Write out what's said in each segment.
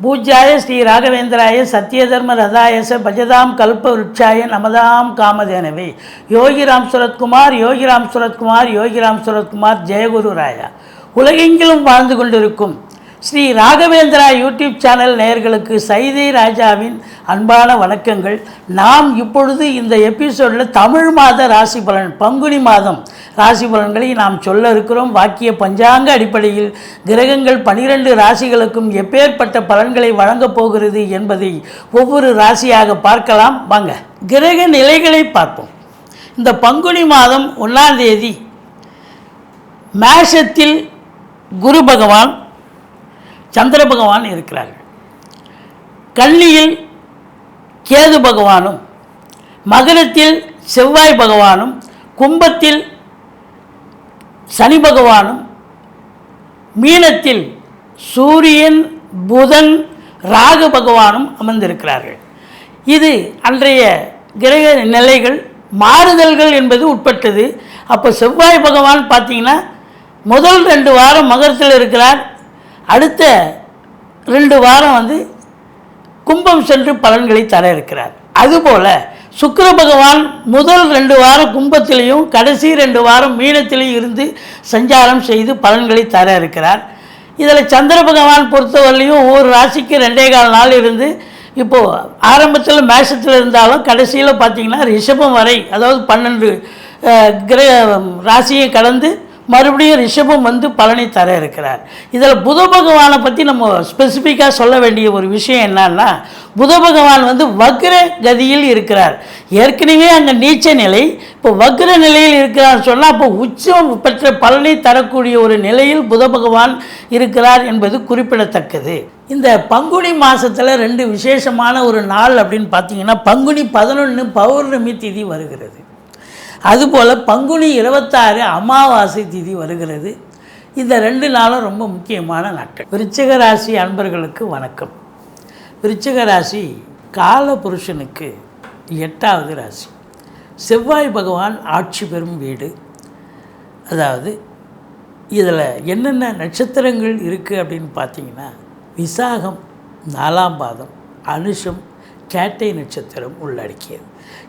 பூஜ்யாய ஸ்ரீ ராகவேந்திராய சத்யதர்ம ரதாயச பஜதாம் கல்ப விருட்சாய நமதாம் காமதேனவே. யோகிராம் சுரத்குமார் யோகிராம் சுரத்குமார் யோகிராம் சுரத்குமார் ஜெயகுரு ராயா. உலகெங்கிலும் வாழ்ந்து கொண்டிருக்கும் ஸ்ரீ ராகவேந்திரா யூடியூப் சேனல் நேயர்களுக்கு சைதை ராஜாவின் அன்பான வணக்கங்கள். நாம் இப்பொழுது இந்த எபிசோடில் தமிழ் மாத ராசி பலன், பங்குனி மாதம் ராசி பலன்களை நாம் சொல்ல இருக்கிறோம். வாக்கிய பஞ்சாங்க அடிப்படையில் கிரகங்கள் 12 ராசிகளுக்கும் எப்பேற்பட்ட பலன்களை வழங்கப் போகிறது என்பதை ஒவ்வொரு ராசியாக பார்க்கலாம். வாங்க கிரக நிலைகளை பார்ப்போம். இந்த பங்குனி மாதம் 1ஆம் தேதி மேஷத்தில் குரு பகவான், சந்திர பகவான் இருக்கிறார்கள். கன்னியில் கேது பகவானும், மகரத்தில் செவ்வாய் பகவானும், கும்பத்தில் சனி பகவானும், மீனத்தில் சூரியன் புதன் ராகு பகவானும் அமர்ந்திருக்கிறார்கள். இது அன்றைய கிரக நிலைகள். மாறுதல்கள் என்பது உட்பட்டது. அப்போ செவ்வாய் பகவான் பார்த்தீங்கன்னா முதல் 2 வாரம் மகரத்தில் இருக்கிறார். அடுத்த 2 வாரம் கும்பம் சென்று பலன்களை தர இருக்கிறார். அதுபோல் சுக்கிர பகவான் முதல் 2 வாரம் கும்பத்திலையும் கடைசி 2 வாரம் மீனத்திலையும் இருந்து சஞ்சாரம் செய்து பலன்களை தர இருக்கிறார். இதில் சந்திர பகவான் பொறுத்தவரையிலையும் ஒவ்வொரு ராசிக்கு 2.25 நாள் இருந்து இப்போது ஆரம்பத்தில் மேஷத்தில் இருந்தாலும் கடைசியில் பார்த்திங்கன்னா ரிஷபம் வரை, அதாவது 12 கிரக ராசியை கடந்து மறுபடியும் ரிஷபம் பலனை தர இருக்கிறார். இதில் புத பகவானை பற்றி நம்ம ஸ்பெசிஃபிக்காக சொல்ல வேண்டிய ஒரு விஷயம் என்னன்னா, புத பகவான் வக்ர கதியில் இருக்கிறார். ஏற்கனவே அங்கே நீச்ச நிலை, இப்போ வக்ர நிலையில் இருக்கிறார் சொன்னால் அப்போ உச்சம் பெற்ற பலனை தரக்கூடிய ஒரு நிலையில் புத பகவான் இருக்கிறார் என்பது குறிப்பிடத்தக்கது. இந்த பங்குனி மாதத்தில் 2 விசேஷமான ஒரு நாள் அப்படின்னு பார்த்தீங்கன்னா, பங்குனி 11 பௌர்ணமி திதி வருகிறது. அதுபோல் பங்குனி 26 அமாவாசை திதி வருகிறது. இந்த 2 நாளும் ரொம்ப முக்கியமான நாட்கள். விருச்சிக ராசி அன்பர்களுக்கு வணக்கம். விருச்சிக ராசி கால புருஷனுக்கு 8வது ராசி. செவ்வாய் பகவான் ஆட்சி பெறும் வீடு. அதாவது இதில் என்னென்ன நட்சத்திரங்கள் இருக்குது அப்படின்னு பார்த்தீங்கன்னா, விசாகம் 4ஆம் பாதம், அனுஷம், கேட்டை நட்சத்திரம் உள்ளடக்கியது.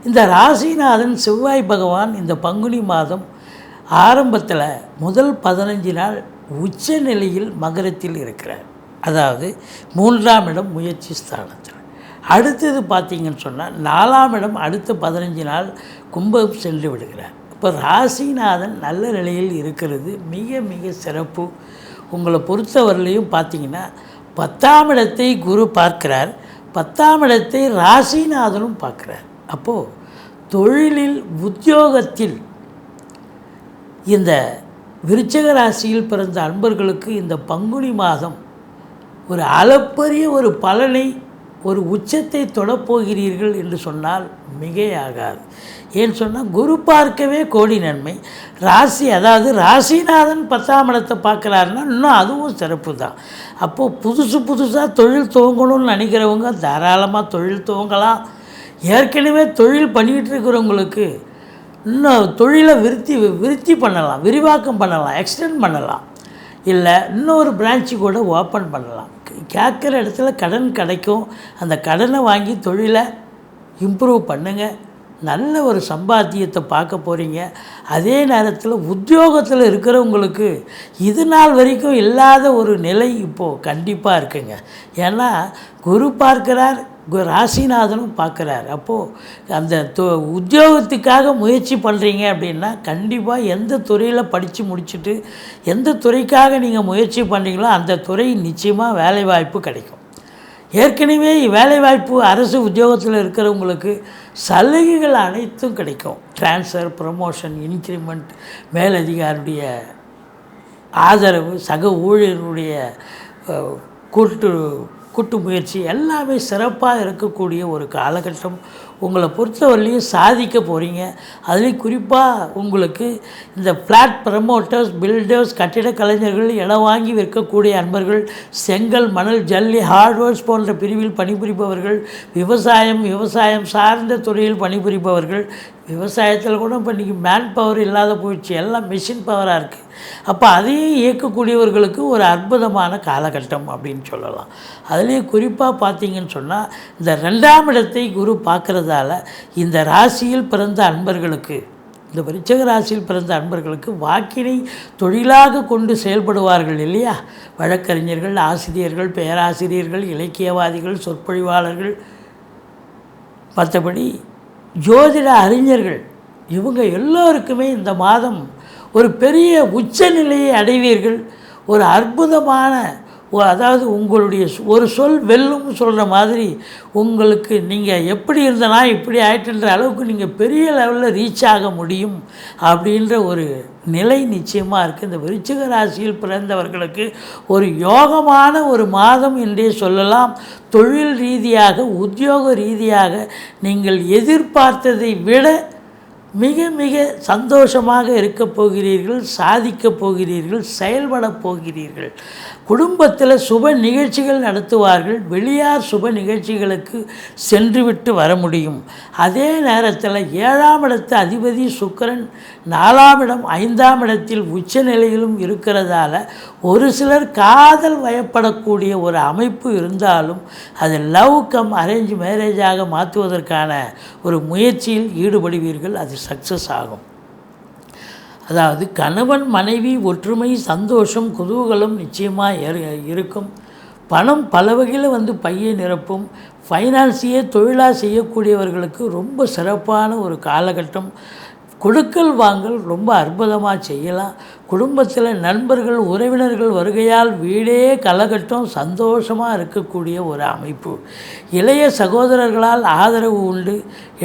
இந்த ராசிநாதன் செவ்வாய் பகவான் இந்த பங்குனி மாதம் ஆரம்பத்தில் முதல் 15 நாள் உச்ச நிலையில் மகரத்தில் இருக்கிறார். அதாவது 3ஆம் இடம் முயற்சி ஸ்தானத்தில். அடுத்தது பார்த்திங்கன்னு சொன்னால் 4ஆம் இடம் அடுத்த 15 நாள் கும்பம் சென்று விடுகிறார். இப்போ ராசிநாதன் நல்ல நிலையில் இருக்கிறது மிக மிக சிறப்பு. உங்களை பொறுத்தவரையிலையும் பார்த்திங்கன்னா 10ஆம் இடத்தை குரு பார்க்கிறார், 10ஆம் இடத்தை ராசிநாதனும் பார்க்குறார். அப்போது தொழிலில் உத்தியோகத்தில் இந்த விருச்சிக ராசியில் பிறந்த அன்பர்களுக்கு இந்த பங்குனி மாதம் ஒரு அளப்பரிய ஒரு பலனை, ஒரு உச்சத்தை தொடப்போகிறீர்கள் என்று சொன்னால் மிகையாகாது. ஏன்னு சொன்னால் குரு பார்க்கவே கோடி நன்மை. ராசி, அதாவது ராசிநாதன் 10ஆம் இடத்தை பார்க்குறாருன்னா இன்னும் அதுவும் சிறப்பு தான். அப்போது புதுசாக தொழில் துவங்கணும்னு நினைக்கிறவங்க தாராளமாக தொழில் துவங்கலாம். ஏற்கனவே தொழில் பண்ணிக்கிட்டு இருக்கிறவங்களுக்கு இன்னும் தொழிலை விருத்தி பண்ணலாம், விரிவாக்கம் பண்ணலாம், எக்ஸ்டெண்ட் பண்ணலாம். இல்லை இன்னொரு பிரான்ச்சு கூட ஓப்பன் பண்ணலாம். கேட்குற இடத்துல கடன் கிடைக்கும். அந்த கடனை வாங்கி தொழிலை இம்ப்ரூவ் பண்ணுங்கள். நல்ல ஒரு சம்பாத்தியத்தை பார்க்க போகிறீங்க. அதே நேரத்தில் உத்தியோகத்தில் இருக்கிறவங்களுக்கு இது நாள் வரைக்கும் இல்லாத ஒரு நிலை இப்போது கண்டிப்பாக இருக்குங்க. ஏன்னா குரு பார்க்கிறார், ராசிநாதனும் பார்க்குறார். அப்போது அந்த உத்தியோகத்துக்காக முயற்சி பண்ணுறீங்க அப்படின்னா கண்டிப்பாக எந்த துறையில் படித்து முடிச்சுட்டு எந்த துறைக்காக நீங்கள் முயற்சி பண்ணுறீங்களோ அந்த துறை நிச்சயமாக வேலைவாய்ப்பு கிடைக்கும். ஏற்கனவே வேலைவாய்ப்பு அரசு உத்தியோகத்தில் இருக்கிறவங்களுக்கு சலுகைகள் அனைத்தும் கிடைக்கும். ட்ரான்ஸ்ஃபர், ப்ரமோஷன், இன்க்ரிமெண்ட், மேலதிகாரியுடைய ஆதரவு, சக ஊழியர்களுடைய கூட்டு முயற்சி எல்லாமே சிறப்பாக இருக்கக்கூடிய ஒரு காலகட்டம் உங்களை பொறுத்தவரையிலையும் சாதிக்க போகிறீங்க. அதுலேயும் குறிப்பாக உங்களுக்கு இந்த ஃப்ளாட் ப்ரமோட்டர்ஸ், பில்டர்ஸ், கட்டிட கலைஞர்கள், இடம் வாங்கி விற்கக்கூடிய அன்பர்கள், செங்கல், மணல், ஜல்லி, ஹார்ட்வேர்ஸ் போன்ற பிரிவில் பணிபுரிபவர்கள், விவசாயம் சார்ந்த துறையில் பணிபுரிபவர்கள், விவசாயத்தில் கூட இப்போ இன்றைக்கி மேன் பவர் இல்லாத போயிடுச்சு, எல்லாம் மிஷின் பவராக இருக்குது. அப்போ அதையும் இயக்கக்கூடியவர்களுக்கு ஒரு அற்புதமான காலகட்டம் அப்படின்னு சொல்லலாம். அதுலேயும் குறிப்பாக பார்த்தீங்கன்னு சொன்னால் இந்த 2ஆம் இடத்தை குரு பார்க்குறதால இந்த ராசியில் பிறந்த அன்பர்களுக்கு, இந்த விருச்சிக ராசியில் பிறந்த அன்பர்களுக்கு வாக்கினை தொழிலாக கொண்டு செயல்படுவார்கள் இல்லையா? வழக்கறிஞர்கள், ஆசிரியர்கள், பேராசிரியர்கள், இலக்கியவாதிகள், சொற்பொழிவாளர்கள், மற்றபடி ஜோதிட அறிஞர்கள், இவங்க எல்லோருக்குமே இந்த மாதம் ஒரு பெரிய உச்சநிலையை அடைவீர்கள். ஒரு அற்புதமான, அதாவது உங்களுடைய ஒரு சொல் வெல்லும்னு சொல்கிற மாதிரி உங்களுக்கு நீங்கள் எப்படி இருந்தனா இப்படி ஆயிட்டுன்ற அளவுக்கு நீங்கள் பெரிய லெவலில் ரீச் ஆக முடியும் அப்படின்ற ஒரு நிலை நிச்சயமாக இருக்குது. இந்த விருச்சிக ராசியில் பிறந்தவர்களுக்கு ஒரு யோகமான ஒரு மாதம் என்றே சொல்லலாம். தொழில் ரீதியாக, உத்தியோக ரீதியாக நீங்கள் எதிர்பார்த்ததை விட மிக மிக சந்தோஷமாக இருக்கப் போகிறீர்கள், சாதிக்கப் போகிறீர்கள், செயல்பட போகிறீர்கள். குடும்பத்தில் சுப நிகழ்ச்சிகள் நடத்துவார்கள். வெளியார் சுப நிகழ்ச்சிகளுக்கு சென்றுவிட்டு வர முடியும். அதே நேரத்தில் 7ஆம் இடத்து அதிபதி சுக்கிரன் 4ஆம் இடம் 5ஆம் இடத்தில் உச்ச நிலையிலும் இருக்கிறதால ஒரு சிலர் காதல் வயப்படக்கூடிய ஒரு அமைப்பு இருந்தாலும் அது லவ் கம் அரேஞ்ச் மேரேஜாக மாற்றுவதற்கான ஒரு முயற்சியில் ஈடுபடுவீர்கள். அது சக்ஸஸ் ஆகும். அதாவது கணவன் மனைவி ஒற்றுமை, சந்தோஷம், குதூகலம் நிச்சயமாக இருக்கும். பணம் பல வகையில் பையை நிரப்பும். ஃபைனான்ஸையே தொழிலாக செய்யக்கூடியவர்களுக்கு ரொம்ப சிறப்பான ஒரு காலகட்டம். கொடுக்கல் வாங்கல் ரொம்ப அற்புதமாக செய்யலாம். குடும்பத்தில் நண்பர்கள், உறவினர்கள் வருகையால் வீடே கலகட்டம், சந்தோஷமாக இருக்கக்கூடிய ஒரு அமைப்பு. இளைய சகோதரர்களால் ஆதரவு உண்டு.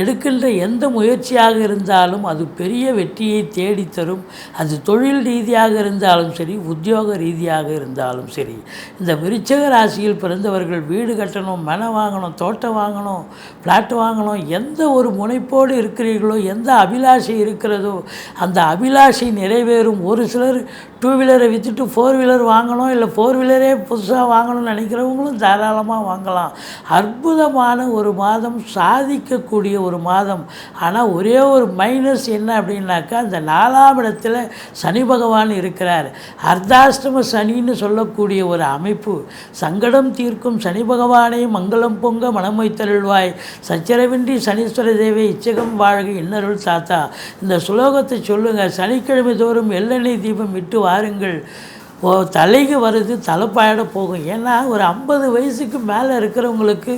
எடுக்கின்ற எந்த முயற்சியாக இருந்தாலும் அது பெரிய வெற்றியை தேடித்தரும். அது தொழில் ரீதியாக இருந்தாலும் சரி, உத்தியோக ரீதியாக இருந்தாலும் சரி. இந்த விருச்சிக ராசியில் பிறந்தவர்கள் வீடு கட்டணும், மனை வாங்கணும், தோட்டம் வாங்கணும், ஃப்ளாட் வாங்கணும், எந்த ஒரு முனைப்போடு இருக்கிறீர்களோ, எந்த அபிலாஷை இருக்கிறதோ அந்த அபிலாஷை நிறைவேறும். ஒரு சிலர் 2 வீலரை விற்றுட்டு 4 வீலர் வாங்கணும், இல்லை 4 வீலரே புதுசாக வாங்கணும்னு நினைக்கிறவங்களும் தாராளமாக வாங்கலாம். அற்புதமான ஒரு மாதம், சாதிக்கக்கூடிய ஒரு மாதம். ஆனால் ஒரே ஒரு மைனஸ் என்ன அப்படின்னாக்கா, இந்த 4ஆம் இடத்துல சனி பகவான் இருக்கிறார். அர்த்தாஷ்டம சனின்னு சொல்லக்கூடிய ஒரு அமைப்பு. சங்கடம் தீர்க்கும் சனி பகவானை மங்களம் பொங்க மனம் வைத்தருள்வாய், சச்சரவின்றி சனீஸ்வர தேவை இச்சகம் வாழ்க இன்னருள் தாத்தா. இந்த சுலோகத்தை சொல்லுங்கள். சனிக்கிழமை தோறும் எள்ளெண்ணெய் தீபம் விட்டு வாருங்கள். தலைக்கு வருது, தலைப்பாயிட போகும். ஏன்னா ஒரு 50 வயசுக்கு மேலே இருக்கிறவங்களுக்கு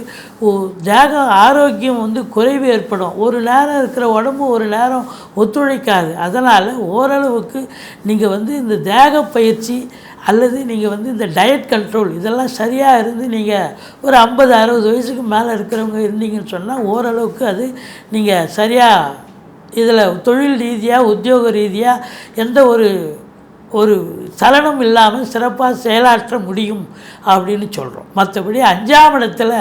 தேக ஆரோக்கியம் குறைவு ஏற்படும். ஒரு நேரம் இருக்கிற உடம்பு ஒரு நேரம் ஒத்துழைக்காது. அதனால் ஓரளவுக்கு நீங்கள் இந்த தேக பயிற்சி அல்லது நீங்கள் இந்த டயட் கண்ட்ரோல் இதெல்லாம் சரியாக இருந்து நீங்கள் ஒரு 50-60 வயசுக்கு மேலே இருக்கிறவங்க இருந்தீங்கன்னு சொன்னால் ஓரளவுக்கு அது நீங்கள் சரியாக இதில் தொழில் ரீதியாக, உத்தியோக ரீதியாக எந்த ஒரு சலனம் இல்லாமல் சிறப்பாக செயலாற்ற முடியும் அப்படின்னு சொல்கிறோம். மற்றபடி 5ஆம் இடத்துல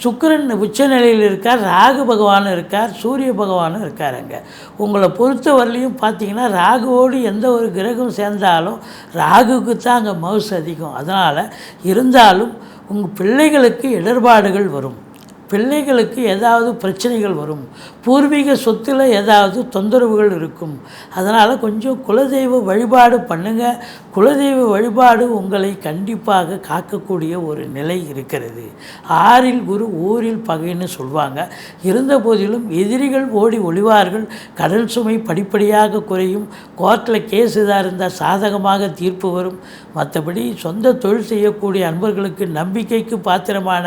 சுக்கிரன் உச்சநிலையில் இருக்கார், ராகு பகவானும் இருக்கார், சூரிய பகவானும் இருக்காருங்க. உங்களை பொறுத்தவரையிலையும் பார்த்தீங்கன்னா ராகுவோடு எந்த ஒரு கிரகம் சேர்ந்தாலும் ராகுக்கு தான் அங்கே மவுஸ் அதிகம். அதனால் இருந்தாலும் உங்கள் பிள்ளைகளுக்கு இடர்பாடுகள் வரும், பிள்ளைகளுக்கு ஏதாவது பிரச்சனைகள் வரும், பூர்வீக சொத்தில் ஏதாவது தொந்தரவுகள் இருக்கும். அதனால் கொஞ்சம் குலதெய்வ வழிபாடு பண்ணுங்கள். குலதெய்வ வழிபாடு உங்களை கண்டிப்பாக காக்கக்கூடிய ஒரு நிலை இருக்கிறது. 6இல் குரு ஊரில் பகைன்னு சொல்லுவாங்க. இருந்த போதிலும் எதிரிகள் ஓடி ஒளிவார்கள். கடல் சுமை படிப்படியாக குறையும். கோர்ட்டில் கேஸ் இதாக இருந்தால் சாதகமாக தீர்ப்பு வரும். மற்றபடி சொந்த தொழில் செய்யக்கூடிய அன்பர்களுக்கு நம்பிக்கைக்கு பாத்திரமான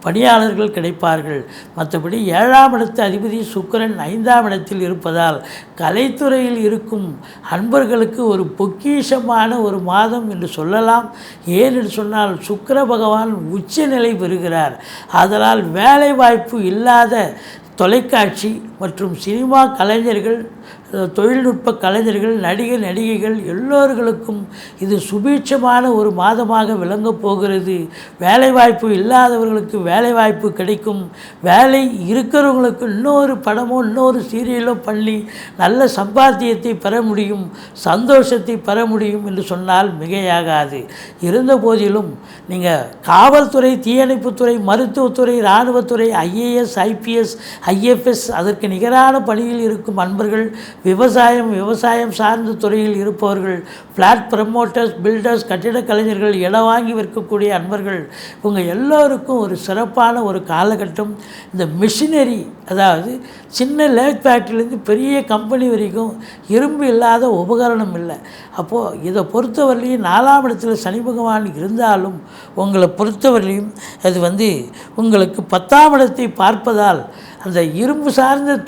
பணியாளர்கள் கிடைப்பார்கள். மற்றபடி 7ஆம் இடத்து அதிபதி சுக்கிரன் 5ஆம் இடத்தில் இருப்பதால் கலைத்துறையில் இருக்கும் அன்பர்களுக்கு ஒரு பொக்கிஷமான ஒரு மாதம் என்று சொல்லலாம். ஏனென்று சொன்னால் சுக்கிர பகவான் உச்ச நிலை பெறுகிறார். அதனால் வேலை வாய்ப்பு இல்லாத தொலைக்காட்சி மற்றும் சினிமா கலைஞர்கள், தொழில்நுட்ப கலைஞர்கள், நடிகைகள் எல்லோர்களுக்கும் இது சுபீட்சமான ஒரு மாதமாக விளங்கப் போகிறது. வேலைவாய்ப்பு இல்லாதவர்களுக்கு வேலைவாய்ப்பு கிடைக்கும். வேலை இருக்கிறவங்களுக்கு இன்னொரு படமோ இன்னொரு சீரியலோ பண்ணி நல்ல சம்பாத்தியத்தை பெற முடியும், சந்தோஷத்தை பெற முடியும் என்று சொன்னால் மிகையாகாது. இருந்த போதிலும் நீங்கள் காவல்துறை, தீயணைப்புத்துறை, மருத்துவத்துறை, இராணுவத்துறை, ஐஏஎஸ், ஐபிஎஸ், ஐஎஃப்எஸ் அதற்கு நிகரான பணியில் இருக்கும் அன்பர்கள், விவசாயம் சார்ந்த துறையில் இருப்பவர்கள், ஃப்ளாட் ப்ரமோட்டர்ஸ், பில்டர்ஸ், கட்டிடக் கலைஞர்கள், இடம் வாங்கி விற்கக்கூடிய அன்பர்கள், இவங்க எல்லோருக்கும் ஒரு சிறப்பான ஒரு காலகட்டம். இந்த மிஷினரி, அதாவது சின்ன லேத் ஃபேக்ட்ரிலேருந்து பெரிய கம்பெனி வரைக்கும் இரும்பு இல்லாத உபகரணம் இல்லை. அப்போது இதை பொறுத்தவரையிலையும் 4ஆம் இடத்துல சனி பகவான் இருந்தாலும் உங்களை பொறுத்தவரையிலையும் அது உங்களுக்கு 10ஆம் இடத்தை பார்ப்பதால் அந்த இரும்பு சார்ந்த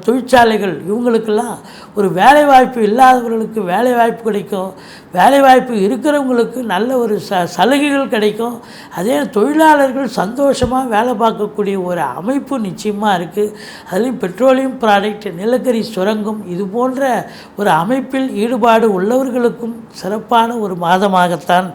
தொழிற்சாலைகள் இவங்களுக்கெல்லாம் ஒரு வேலைவாய்ப்பு இல்லாதவர்களுக்கு வேலைவாய்ப்பு கிடைக்கும். வேலைவாய்ப்பு இருக்கிறவங்களுக்கு நல்ல ஒரு சலுகைகள் கிடைக்கும். அதே தொழிலாளர்கள் சந்தோஷமாக வேலை பார்க்கக்கூடிய ஒரு அமைப்பு நிச்சயமாக இருக்குது. அதுலேயும் பெட்ரோலியம் ப்ராடக்ட், நிலக்கரி சுரங்கம் இது போன்ற ஒரு அமைப்பில் ஈடுபாடு உள்ளவர்களுக்கும் சிறப்பான ஒரு மாதமாகத்தான்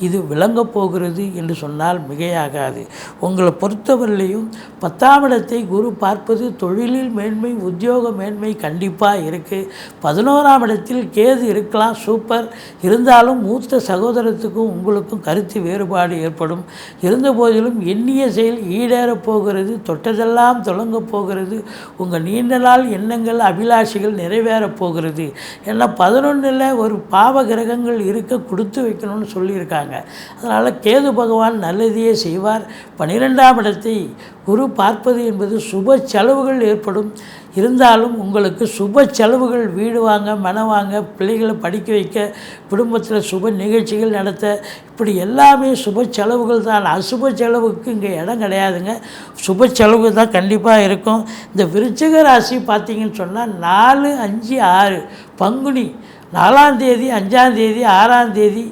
இது விளங்கப் போகிறது என்று சொன்னால் மிகையாகாது. உங்களை பொறுத்தவரையிலையும் 10ஆம் இடத்தை குரு பார்ப்பது தொழிலில் மேன்மை, உத்தியோக மேன்மை கண்டிப்பாக இருக்குது. 11ஆம் இடத்தில் கேது இருக்கலாம், சூப்பர். இருந்தாலும் மூத்த சகோதரத்துக்கும் உங்களுக்கும் கருத்து வேறுபாடு ஏற்படும். இருந்த போதிலும் எண்ணிய செயல் ஈடேறப் போகிறது, தொட்டதெல்லாம் தொடங்கப் போகிறது. உங்கள் நீண்ட நாள் எண்ணங்கள், அபிலாஷைகள் நிறைவேறப் போகிறது. ஏன்னா 11ல் ஒரு பாவ கிரகங்கள் இருக்க கொடுத்து வைக்கணும்னு சொல்லியிருக்காங்க. அதனால் கேது பகவான் நல்லதையே செய்வார். 12ஆம் இடத்தை குரு பார்ப்பது என்பது சுப செலவுகள் ஏற்படும். இருந்தாலும் உங்களுக்கு சுப செலவுகள், வீடு வாங்க, மனம் வாங்க, பிள்ளைகளை படிக்க வைக்க, குடும்பத்தில் சுப நிகழ்ச்சிகள் நடத்த, இப்படி எல்லாமே சுப செலவுகள் தான். அசுப செலவுக்கு இங்கே இடம் கிடையாதுங்க. சுப செலவு தான் கண்டிப்பாக இருக்கும். இந்த விருச்சிக ராசி பார்த்திங்கன்னு சொன்னால் 4, 5, 6 பங்குனி 4ஆம் தேதி, 5ஆம் தேதி, 6ஆம் தேதி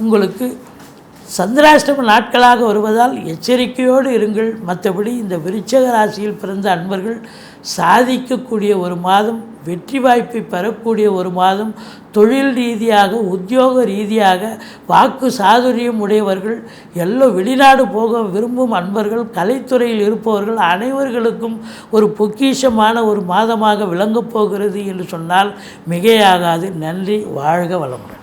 உங்களுக்கு சந்திராஷ்டம நாட்களாக வருவதால் எச்சரிக்கையோடு இருங்கள். மற்றபடி இந்த விருச்சிக ராசியில் பிறந்த அன்பர்கள் சாதிக்கக்கூடிய ஒரு மாதம், வெற்றி வாய்ப்பை பெறக்கூடிய ஒரு மாதம். தொழில் ரீதியாக, உத்தியோக ரீதியாக வாக்கு சாதுரியம் உடையவர்கள், வெளிநாடு போக விரும்பும் அன்பர்கள், கலைத்துறையில் இருப்பவர்கள் அனைவர்களுக்கும் ஒரு பொக்கிஷமான ஒரு மாதமாக விளங்கப் போகிறது என்று சொன்னால் மிகையாகாது. நன்றி. வாழ்க வளமுடன்.